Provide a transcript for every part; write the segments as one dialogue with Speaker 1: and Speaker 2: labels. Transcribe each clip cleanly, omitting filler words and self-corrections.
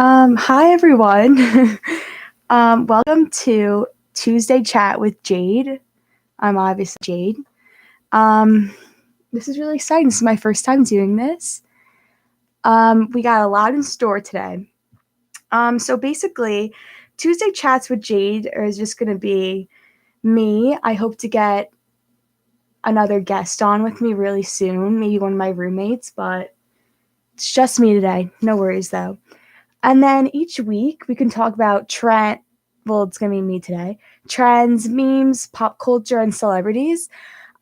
Speaker 1: Hi everyone. Welcome to Tuesday Chat with Jade. I'm obviously Jade. Um, this is really exciting. This is my first time doing this. We got a lot in store today. So basically, Tuesday Chats with Jade is just going to be me. I hope to get another guest on with me really soon, maybe one of my roommates, but it's just me today. No worries though. And then each week we can talk about it's going to be me today, trends, memes, pop culture, and celebrities.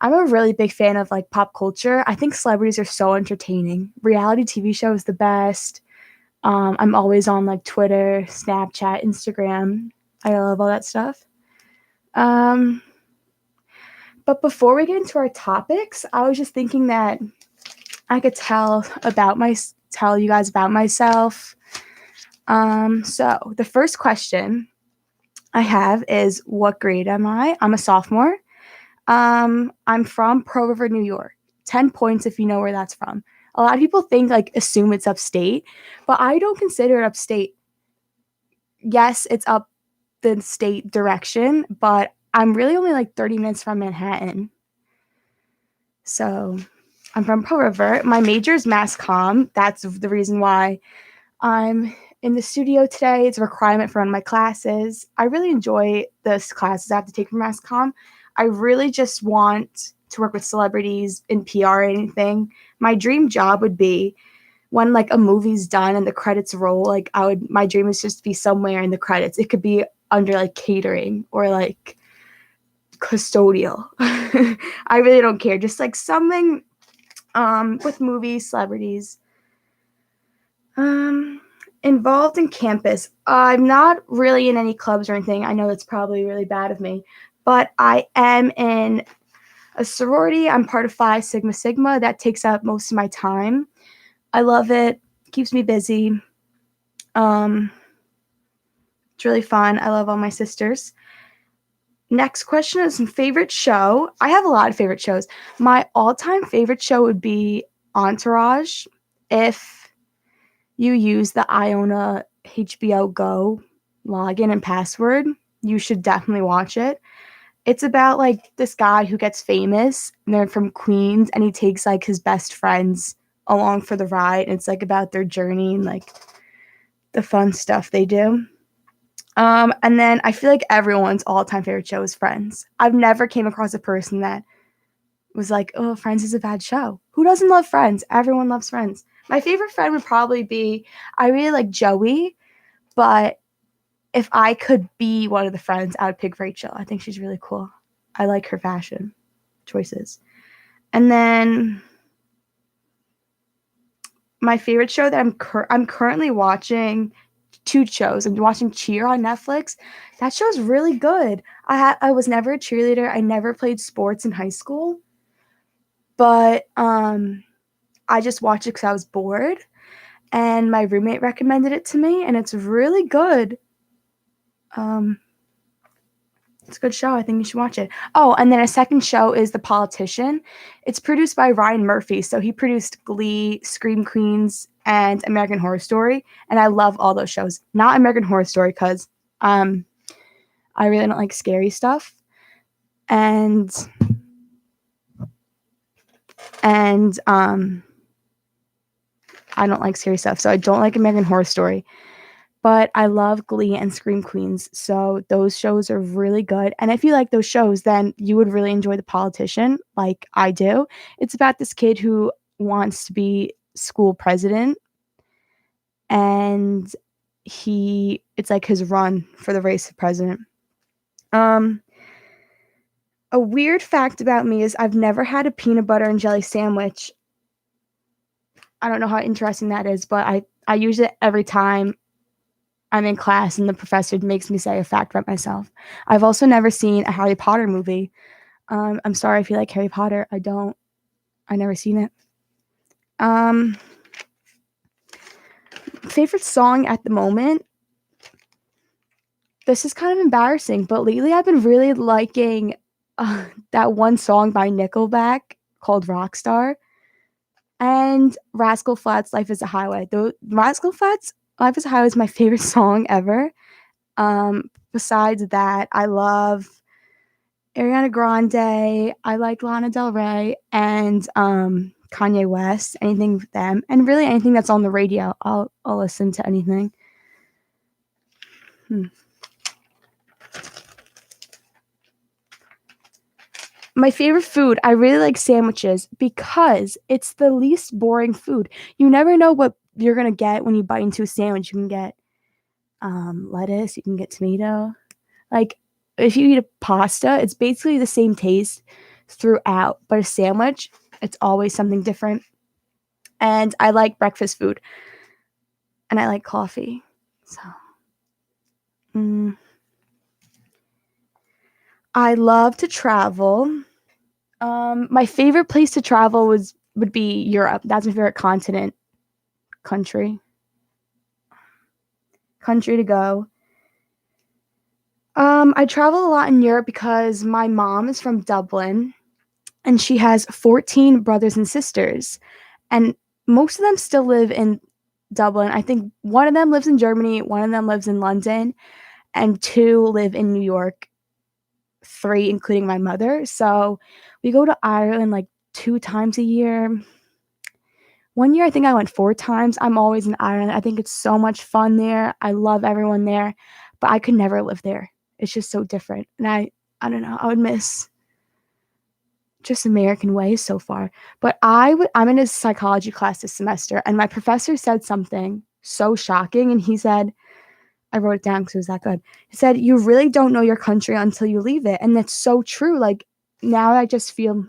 Speaker 1: I'm a really big fan of like pop culture. I think celebrities are so entertaining. Reality TV show is the best. I'm always on like Twitter, Snapchat, Instagram. I love all that stuff. Um, but before we get into our topics, I was just thinking that I could tell you guys about myself. So the first question I have is, what grade am I? I'm a sophomore. I'm from Pearl River, New York. 10 points if you know where that's from. A lot of people assume it's upstate, but I don't consider it upstate. Yes, it's up the state direction, but I'm really only like 30 minutes from Manhattan. So I'm from Pearl River. My major is mass comm. That's the reason why I'm in the studio today. It's a requirement for one of my classes. I really enjoy this classes I have to take for mass comm. I really just want to work with celebrities in PR or anything. My dream job would be when like a movie's done and the credits roll, my dream is just to be somewhere in the credits. It could be under like catering or like custodial. I really don't care. Just like something with movies, celebrities. Involved in campus. I'm not really in any clubs or anything. I know that's probably really bad of me, but I am in a sorority. I'm part of Phi Sigma Sigma. That takes up most of my time. I love it. Keeps me busy. It's really fun. I love all my sisters. Next question is favorite show. I have a lot of favorite shows. My all-time favorite show would be Entourage. If you use the Iona HBO Go login and password, you should definitely watch it. It's about like this guy who gets famous and they're from Queens and he takes like his best friends along for the ride. And it's like about their journey and like the fun stuff they do. And then I feel like everyone's all-time favorite show is Friends. I've never came across a person that was like, oh, Friends is a bad show. Who doesn't love Friends? Everyone loves Friends. My favorite friend would probably be, I really like Joey, but if I could be one of the friends, I would pick Rachel. I think she's really cool. I like her fashion choices. And then my favorite show that I'm currently watching two shows. I'm watching Cheer on Netflix. That show's really good. I was never a cheerleader. I never played sports in high school, but I just watched it because I was bored, and my roommate recommended it to me, and it's really good. It's a good show. I think you should watch it. Oh, and then a second show is The Politician. It's produced by Ryan Murphy. So he produced Glee, Scream Queens, and American Horror Story. And I love all those shows. Not American Horror Story because I really don't like scary stuff. And I don't like scary stuff. So I don't like American Horror Story. But I love Glee and Scream Queens, so those shows are really good. And if you like those shows, then you would really enjoy The Politician, like I do. It's about this kid who wants to be school president, and it's like his run for the race for president. A weird fact about me is I've never had a peanut butter and jelly sandwich. I don't know how interesting that is, but I use it every time I'm in class and the professor makes me say a fact about myself. I've also never seen a Harry Potter movie. I'm sorry if you like Harry Potter. I don't. I never seen it. Favorite song at the moment. This is kind of embarrassing, but lately I've been really liking that one song by Nickelback called Rockstar and Rascal Flatts' Life is a Highway. Rascal Flatts Life is Highway is my favorite song ever. Besides that, I love Ariana Grande. I like Lana Del Rey and Kanye West. Anything with them, and really anything that's on the radio. I'll listen to anything. My favorite food, I really like sandwiches because it's the least boring food. You never know what you're gonna get when you bite into a sandwich. You can get lettuce, you can get tomato. Like if you eat a pasta, it's basically the same taste throughout, but a sandwich, it's always something different. And I like breakfast food, and I like coffee. So, I love to travel. My favorite place to travel would be Europe. That's my favorite country to go. I travel a lot in Europe because my mom is from Dublin, and she has 14 brothers and sisters, and most of them still live in Dublin. I think one of them lives in Germany, one of them lives in London, and 2 live in New York, 3 including my mother. So we go to Ireland like 2 times a year. One year I think I went 4 times. I'm always in Ireland. I think it's so much fun there. I love everyone there, but I could never live there. It's just so different. And I don't know. I would miss just American ways so far. But I'm in a psychology class this semester, and my professor said something so shocking, and he said, I wrote it down because it was that good. He said, "You really don't know your country until you leave it." And that's so true. Like now I just feel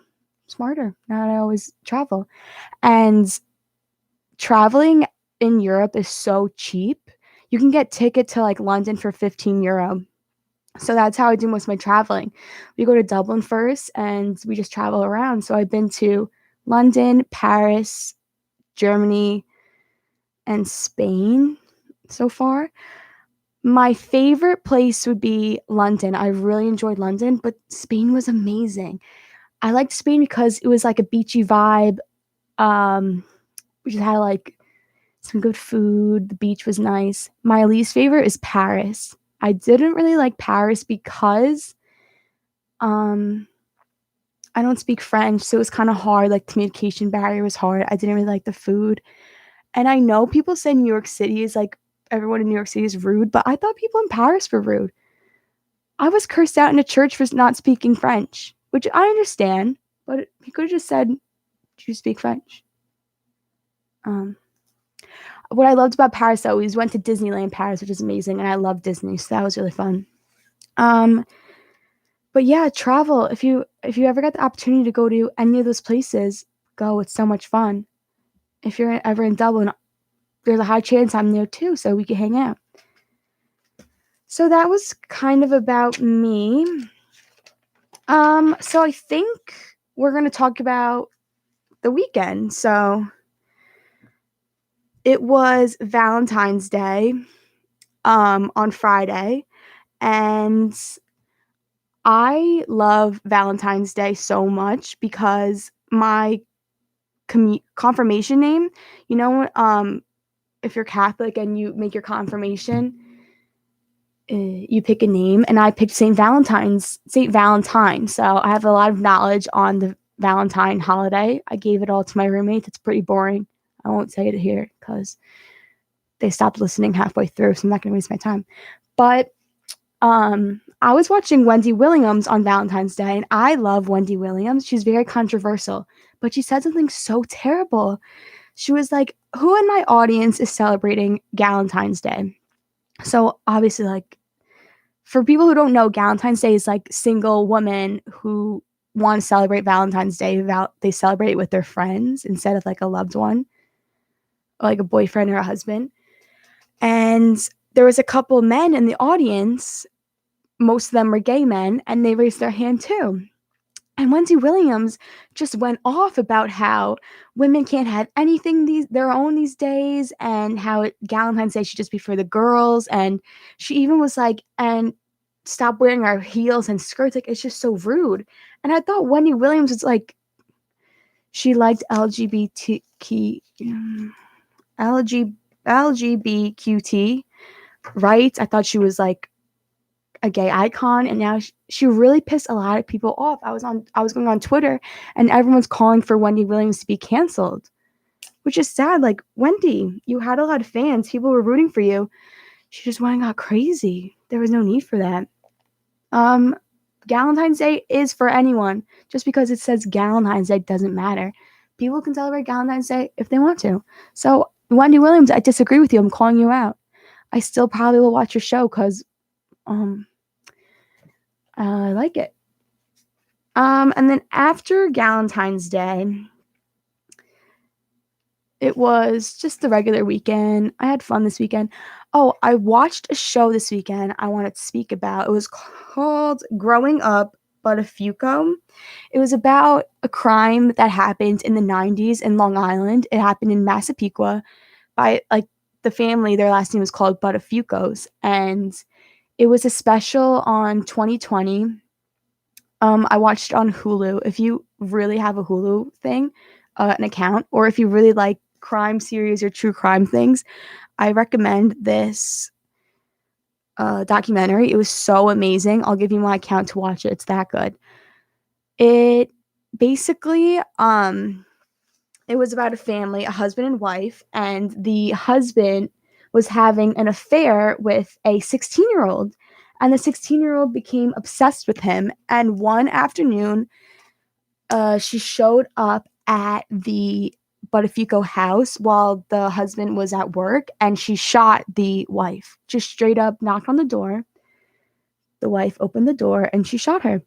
Speaker 1: smarter. Now I always travel. And traveling in Europe is so cheap. You can get ticket to like London for €15. So that's how I do most of my traveling. We go to Dublin first and we just travel around. So I've been to London, Paris, Germany, and Spain so far. My favorite place would be London. I really enjoyed London, but Spain was amazing. I liked Spain because it was like a beachy vibe. We just had like some good food. The beach was nice. My least favorite is Paris. I didn't really like Paris because I don't speak French, so it was kind of hard. Like communication barrier was hard. I didn't really like the food. And I know people say New York City is like everyone in New York City is rude, but I thought people in Paris were rude. I was cursed out in a church for not speaking French, which I understand, but he could have just said, "Do you speak French?" What I loved about Paris though, we went to Disneyland Paris, which is amazing, and I love Disney, so that was really fun. But yeah, travel. If you ever get the opportunity to go to any of those places, go. It's so much fun. If you're ever in Dublin, there's a high chance I'm there too, so we can hang out. So that was kind of about me. So I think we're gonna talk about the weekend. So it was Valentine's Day on Friday, and I love Valentine's Day so much because my confirmation name, you know, if you're Catholic and you make your confirmation, you pick a name, and I picked Saint Valentine. So I have a lot of knowledge on the Valentine holiday. I gave it all to my roommates. It's pretty boring. I won't say it here because they stopped listening halfway through, so I'm not going to waste my time. But I was watching Wendy Williams on Valentine's Day, and I love Wendy Williams. She's very controversial, but she said something so terrible. She was like, "Who in my audience is celebrating Valentine's Day?" So obviously, like, for people who don't know, Valentine's Day is like single women who want to celebrate Valentine's Day. They celebrate it with their friends instead of like a loved one, or like a boyfriend or a husband. And there was a couple of men in the audience. Most of them were gay men, and they raised their hand too. And Wendy Williams just went off about how women can't have anything their own these days, and how Valentine's Day should just be for the girls. And she even was like, "And stop wearing our heels and skirts. Like, it's just so rude." And I thought Wendy Williams was like, she liked LGBT LGBTQT rights. I thought she was like a gay icon, and now she really pissed a lot of people off. I was going on Twitter, and everyone's calling for Wendy Williams to be canceled, which is sad. Like, Wendy, you had a lot of fans. People were rooting for you. She just went and got crazy. There was no need for that. Valentine's Day is for anyone. Just because it says Valentine's Day doesn't matter. People can celebrate Valentine's Day if they want to. So, Wendy Williams, I disagree with you. I'm calling you out. I still probably will watch your show because I like it. And then after Valentine's Day, it was just the regular weekend. I had fun this weekend. Oh, I watched a show this weekend I wanted to speak about. It was called Growing Up But a Fuco. It was about a crime that happened in the 90s in Long Island. It happened in Massapequa by, like, the family. Their last name was called Buttafuoco's. And it was a special on 2020. I watched it on Hulu. If you really have a Hulu thing, an account, or if you really like crime series or true crime things, I recommend this documentary. It was so amazing. I'll give you my account to watch it. It's that good. It basically, it was about a family, a husband and wife, and the husband was having an affair with a 16-year-old, and the 16-year-old became obsessed with him. And one afternoon, she showed up at the Buttafuoco house while the husband was at work, and she shot the wife. Just straight up knocked on the door. The wife opened the door, and she shot her.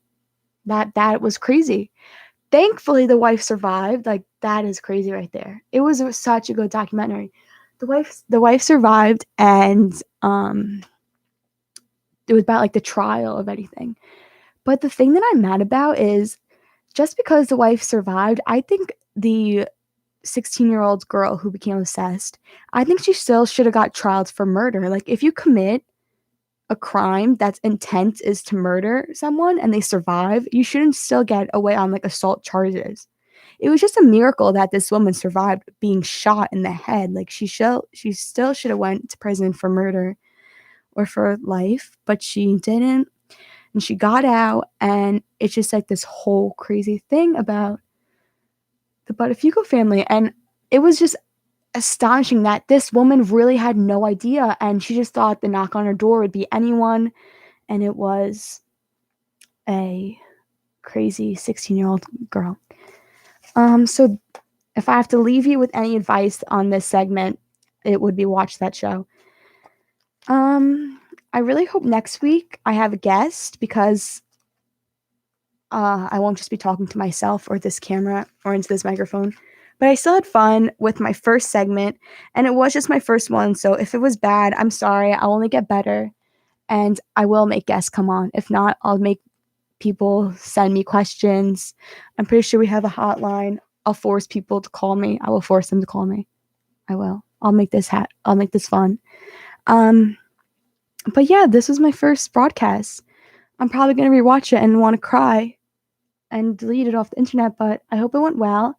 Speaker 1: That was crazy. Thankfully, the wife survived. Like, that is crazy right there. It was such a good documentary. The wife survived, and it was about like the trial of anything. But the thing that I'm mad about is just because the wife survived, I think the 16-year-old girl who became obsessed, I think she still should have got trialed for murder. Like, if you commit a crime that's intent is to murder someone and they survive, you shouldn't still get away on like assault charges. It was just a miracle that this woman survived being shot in the head. Like, she still should have went to prison for murder or for life, but she didn't. And she got out, and it's just like this whole crazy thing about the Buttafuoco family. And it was just astonishing that this woman really had no idea, and she just thought the knock on her door would be anyone, and it was a crazy 16-year-old girl. So if I have to leave you with any advice on this segment, it would be watch that show. I really hope next week I have a guest, because I won't just be talking to myself or this camera or into this microphone. But I still had fun with my first segment, and it was just my first one. So if it was bad, I'm sorry. I'll only get better, and I will make guests come on. If not, I'll make people send me questions. I'm pretty sure we have a hotline. I'll force people to call me. I will force them to call me. I will. I'll make this fun. But yeah, this was my first broadcast. I'm probably going to rewatch it and want to cry and delete it off the internet, but I hope it went well.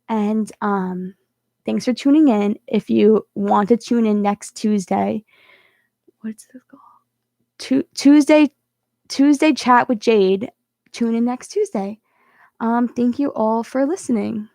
Speaker 1: And thanks for tuning in. If you want to tune in next Tuesday, what's this called? Tuesday chat with Jade. Tune in next Tuesday. Thank you all for listening.